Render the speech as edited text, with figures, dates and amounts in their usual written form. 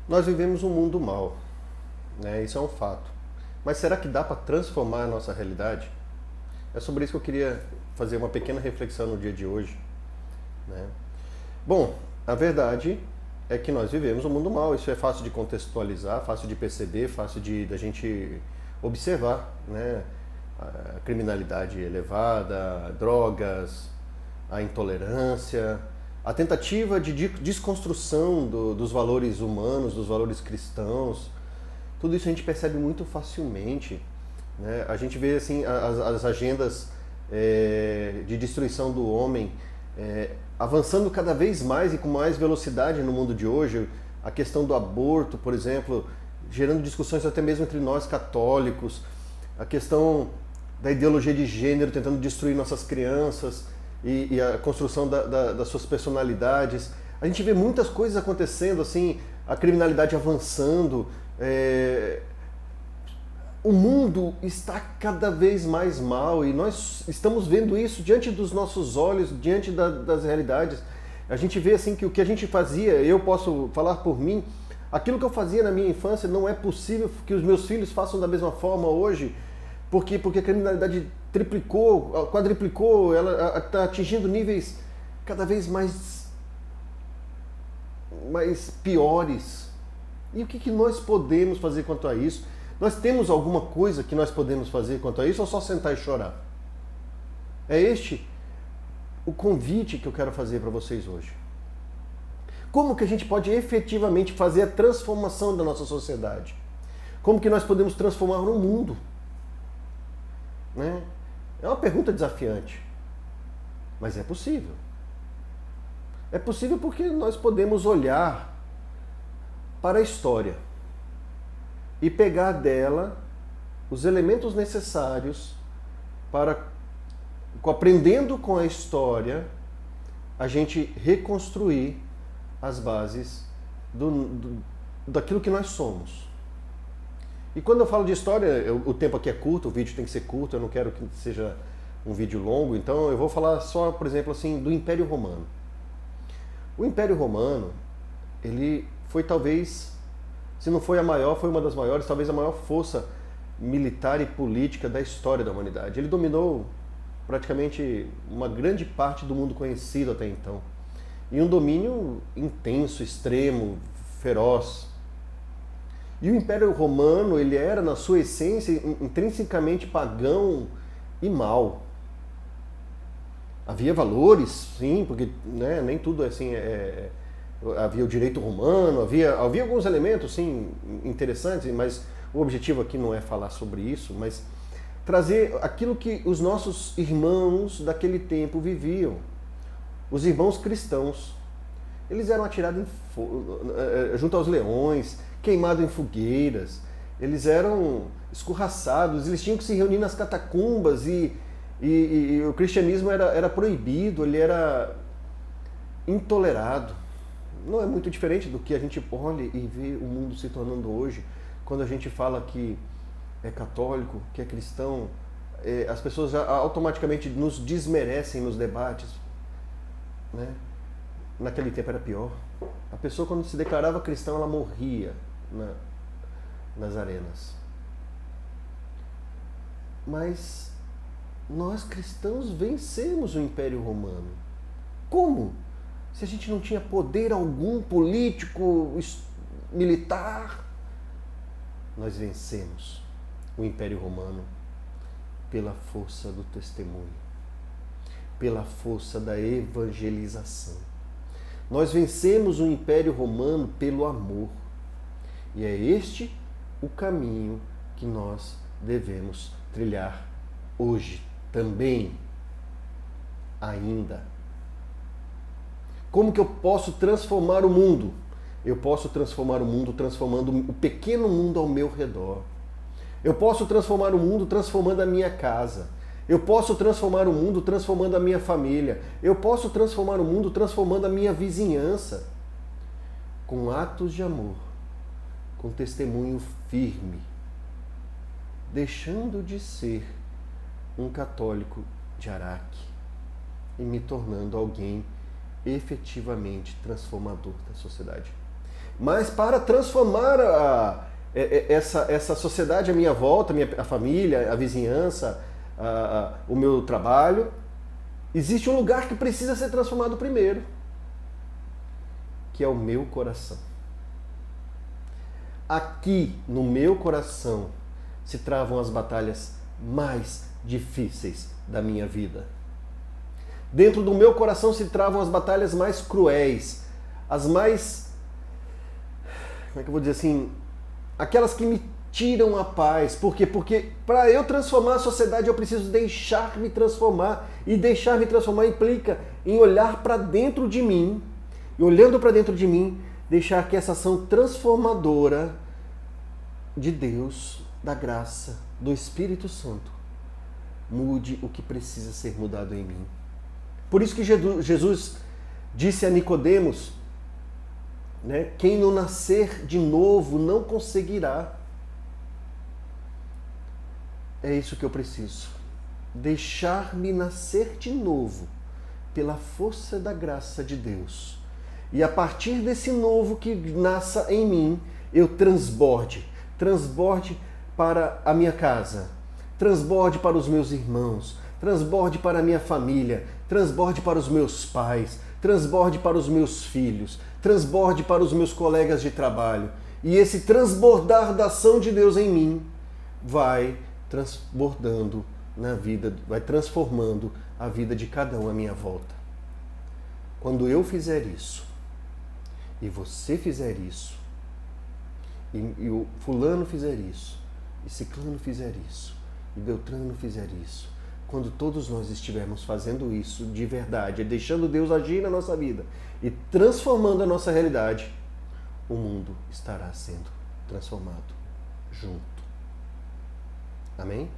Nós vivemos um mundo mau, né? Isso é um fato. Mas será que dá para transformar a nossa realidade? É sobre isso que eu queria fazer uma pequena reflexão no dia de hoje, né? Bom, a verdade é que nós vivemos um mundo mau. Isso é fácil de contextualizar, fácil de perceber, fácil de da gente observar, né? A criminalidade elevada, drogas, a intolerância, a tentativa de desconstrução dos valores humanos, dos valores cristãos. Tudo isso a gente percebe muito facilmente, né? A gente vê assim as agendas de destruição do homem avançando cada vez mais e com mais velocidade no mundo de hoje. A questão do aborto, por exemplo, gerando discussões até mesmo entre nós católicos. A questão da ideologia de gênero tentando destruir nossas crianças e a construção das suas personalidades. A gente vê muitas coisas acontecendo, assim, a criminalidade avançando. O mundo está cada vez mais mal e nós estamos vendo isso diante dos nossos olhos, diante das realidades. A gente vê assim que o que a gente fazia, eu posso falar por mim, aquilo que eu fazia na minha infância não é possível que os meus filhos façam da mesma forma hoje, porque a criminalidade triplicou, quadriplicou, ela está atingindo níveis cada vez mais piores. E o que nós podemos fazer quanto a isso? Nós temos alguma coisa que nós podemos fazer quanto a isso ou só sentar e chorar? É este o convite que eu quero fazer para vocês hoje. Como que a gente pode efetivamente fazer a transformação da nossa sociedade? Como que nós podemos transformar o mundo? Né? É uma pergunta desafiante, mas é possível. É possível porque nós podemos olhar para a história e pegar dela os elementos necessários para, aprendendo com a história, a gente reconstruir as bases daquilo que nós somos. E quando eu falo de história, o tempo aqui é curto, o vídeo tem que ser curto, eu não quero que seja um vídeo longo, então eu vou falar só, por exemplo, assim, do Império Romano. O Império Romano, ele foi talvez, se não foi a maior, foi uma das maiores, talvez a maior força militar e política da história da humanidade. Ele dominou praticamente uma grande parte do mundo conhecido até então. E um domínio intenso, extremo, feroz. E o Império Romano, ele era, na sua essência, intrinsecamente pagão e mau. Havia valores, sim, porque né, nem tudo assim havia o direito romano, havia alguns elementos sim interessantes, mas o objetivo aqui não é falar sobre isso, mas trazer aquilo que os nossos irmãos daquele tempo viviam. Os irmãos cristãos. Eles eram atirados junto aos leões, queimados em fogueiras, eles eram escorraçados, eles tinham que se reunir nas catacumbas e o cristianismo era proibido, ele era intolerado. Não é muito diferente do que a gente olha e vê o mundo se tornando hoje, quando a gente fala que é católico, que é cristão, as pessoas já automaticamente nos desmerecem nos debates, né? Naquele tempo era pior. A pessoa, quando se declarava cristã, ela morria nas arenas. Mas nós cristãos vencemos o Império Romano. Como? Se a gente não tinha poder algum político, militar, nós vencemos o Império Romano pela força do testemunho, pela força da evangelização. Nós vencemos o Império Romano pelo amor. E é este o caminho que nós devemos trilhar hoje também, ainda. Como que eu posso transformar o mundo? Eu posso transformar o mundo transformando o pequeno mundo ao meu redor. Eu posso transformar o mundo transformando a minha casa. Eu posso transformar o mundo transformando a minha família. Eu posso transformar o mundo transformando a minha vizinhança. Com atos de amor, com testemunho firme, deixando de ser um católico de Araque e me tornando alguém efetivamente transformador da sociedade. mas para transformar essa sociedade à minha volta, a família, a vizinhança, o meu trabalho. Existe um lugar que precisa ser transformado primeiro, que é o meu coração. Aqui, no meu coração, se travam as batalhas mais difíceis da minha vida. Dentro do meu coração se travam as batalhas mais cruéis, as mais, como é que eu vou dizer assim, aquelas que me tiram a paz. Por quê? Porque para eu transformar a sociedade eu preciso deixar-me transformar. E deixar-me transformar implica em olhar para dentro de mim, e olhando para dentro de mim, deixar que essa ação transformadora de Deus, da graça, do Espírito Santo, mude o que precisa ser mudado em mim. Por isso que Jesus disse a Nicodemos, né, quem não nascer de novo não conseguirá. É isso que eu preciso. Deixar-me nascer de novo pela força da graça de Deus. E a partir desse novo que nasça em mim, eu transborde para a minha casa, transborde para os meus irmãos, transborde para a minha família, transborde para os meus pais, transborde para os meus filhos, transborde para os meus colegas de trabalho. E esse transbordar da ação de Deus em mim vai transbordando na vida, vai transformando a vida de cada um à minha volta. Quando eu fizer isso, e você fizer isso, e o fulano fizer isso, e ciclano fizer isso, e Beltrano fizer isso, quando todos nós estivermos fazendo isso de verdade, deixando Deus agir na nossa vida e transformando a nossa realidade, o mundo estará sendo transformado junto. Amém?